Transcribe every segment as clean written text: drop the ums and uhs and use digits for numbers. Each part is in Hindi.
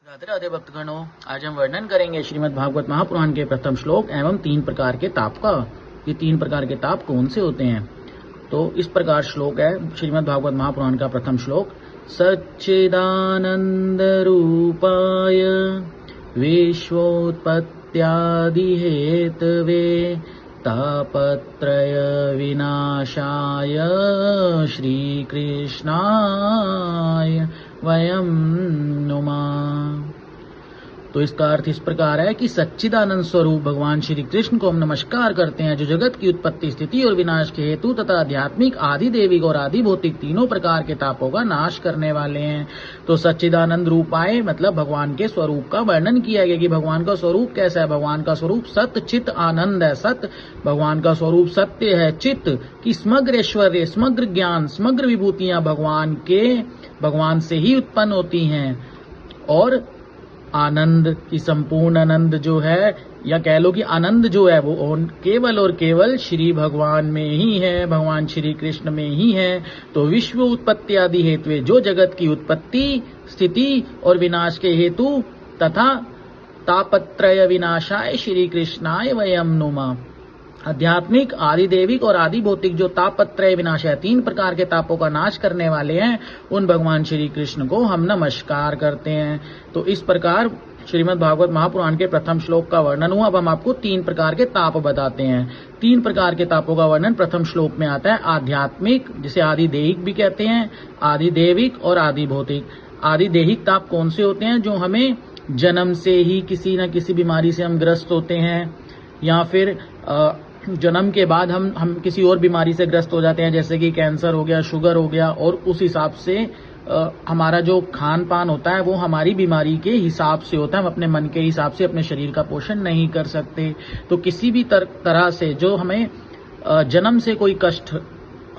राधे राधे भक्तगणों, आज हम वर्णन करेंगे श्रीमद् भागवत महापुराण के प्रथम श्लोक एवं 3 प्रकार के ताप का। ये 3 प्रकार के ताप कौन से होते हैं? तो इस प्रकार श्लोक है श्रीमद् भागवत महापुराण का प्रथम श्लोक। सच्चिदानंद रूपाय विश्वोत्पत्त्यादि हेतवे तापत्रय विनाशाय श्रीकृष्णाय वयं नुमः। तो इसका अर्थ इस प्रकार है कि सच्चिदानंद स्वरूप भगवान श्री कृष्ण को हम नमस्कार करते हैं, जो जगत की उत्पत्ति, स्थिति और विनाश के हेतु तथा आध्यात्मिक, आदि देविक और आदि भौतिक तीनों प्रकार के तापों का नाश करने वाले हैं। तो सच्चिदानंद रूपाय मतलब भगवान के स्वरूप का वर्णन किया गया कि भगवान का स्वरूप कैसा है। भगवान का स्वरूप सत्य चित आनंद है। सत्य भगवान का स्वरूप सत्य है। चित्त की समग्र ऐश्वर्य, समग्र ज्ञान, समग्र विभूतियां भगवान से ही उत्पन्न होती हैं। और आनंद की संपूर्ण आनंद जो है, या कह लो कि आनंद जो है वो केवल और केवल श्री भगवान में ही है, भगवान श्री कृष्ण में ही है। तो विश्व उत्पत्ति आदि हेतु जो जगत की उत्पत्ति, स्थिति और विनाश के हेतु तथा तापत्रय विनाशाय श्री कृष्णाय वयं नुमः। आध्यात्मिक, आदि देविक और आदि भौतिक जो तापत्रय विनाश है, 3 प्रकार के तापों का नाश करने वाले हैं, उन भगवान श्री कृष्ण को हम नमस्कार करते हैं। तो इस प्रकार श्रीमद् भागवत महापुराण के प्रथम श्लोक का वर्णन हुआ। अब हम आपको 3 प्रकार के ताप बताते हैं। 3 प्रकार के तापों का वर्णन प्रथम श्लोक में आता है। आध्यात्मिक, जिसे आदि देहिक भी कहते हैं, आदि देविक और आदि भौतिक। आदि देहिक ताप कौन से होते हैं? जो हमें जन्म से ही किसी न किसी बीमारी से हम ग्रस्त होते हैं, या फिर जन्म के बाद हम किसी और बीमारी से ग्रस्त हो जाते हैं, जैसे कि कैंसर हो गया, शुगर हो गया, और उस हिसाब से हमारा जो खान पान होता है वो हमारी बीमारी के हिसाब से होता है। हम अपने मन के हिसाब से अपने शरीर का पोषण नहीं कर सकते। तो किसी भी तरह से जो हमें जन्म से कोई कष्ट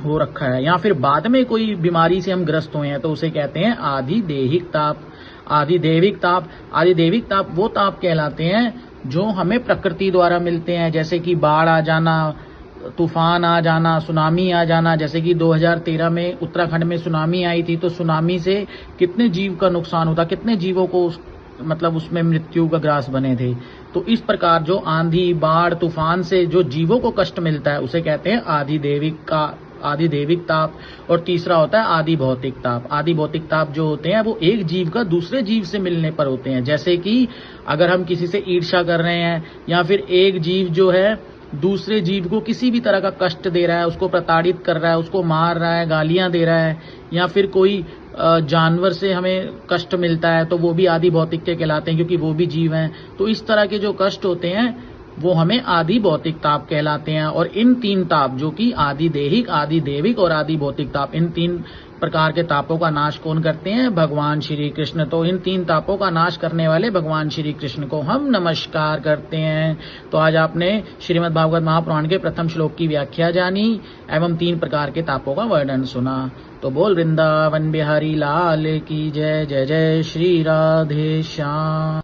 हो रखा है, या फिर बाद में कोई बीमारी से हम ग्रस्त हुए हैं, तो उसे कहते हैं आदि देहिक ताप। आदि देविक ताप, आदि देविक ताप वो ताप कहलाते हैं जो हमें प्रकृति द्वारा मिलते हैं, जैसे कि बाढ़ आ जाना, तूफान आ जाना, सुनामी आ जाना। जैसे कि 2013 में उत्तराखंड में सुनामी आई थी, तो सुनामी से कितने जीव का नुकसान होता, कितने जीवों को उसमें मृत्यु का ग्रास बने थे। तो इस प्रकार जो आंधी, बाढ़, तूफान से जो जीवों को कष्ट मिलता है उसे कहते हैं आदि देविक ताप। और तीसरा होता है आदि भौतिक ताप। आदि भौतिक ताप जो होते हैं वो एक जीव का दूसरे जीव से मिलने पर होते हैं। जैसे कि अगर हम किसी से ईर्ष्या कर रहे हैं, या फिर एक जीव जो है दूसरे जीव को किसी भी तरह का कष्ट दे रहा है, उसको प्रताड़ित कर रहा है, उसको मार रहा है, गालियां दे रहा है, या फिर कोई जानवर से हमें कष्ट मिलता है, तो वो भी आदि भौतिक के कहलाते हैं, क्योंकि वो भी जीव हैं। तो इस तरह के जो कष्ट होते हैं वो हमें आदि भौतिक ताप कहलाते हैं। और इन 3 ताप जो कि आदि देहिक, आदि देविक और आदि भौतिक ताप, इन 3 प्रकार के तापों का नाश कौन करते हैं? भगवान श्री कृष्ण। तो इन 3 तापों का नाश करने वाले भगवान श्री कृष्ण को हम नमस्कार करते हैं। तो आज आपने श्रीमद् भागवत महापुराण के प्रथम श्लोक की व्याख्या जानी एवं 3 प्रकार के तापों का वर्णन सुना। तो बोल वृंदावन बिहारी लाल की जय। जय जय श्री राधे श्याम।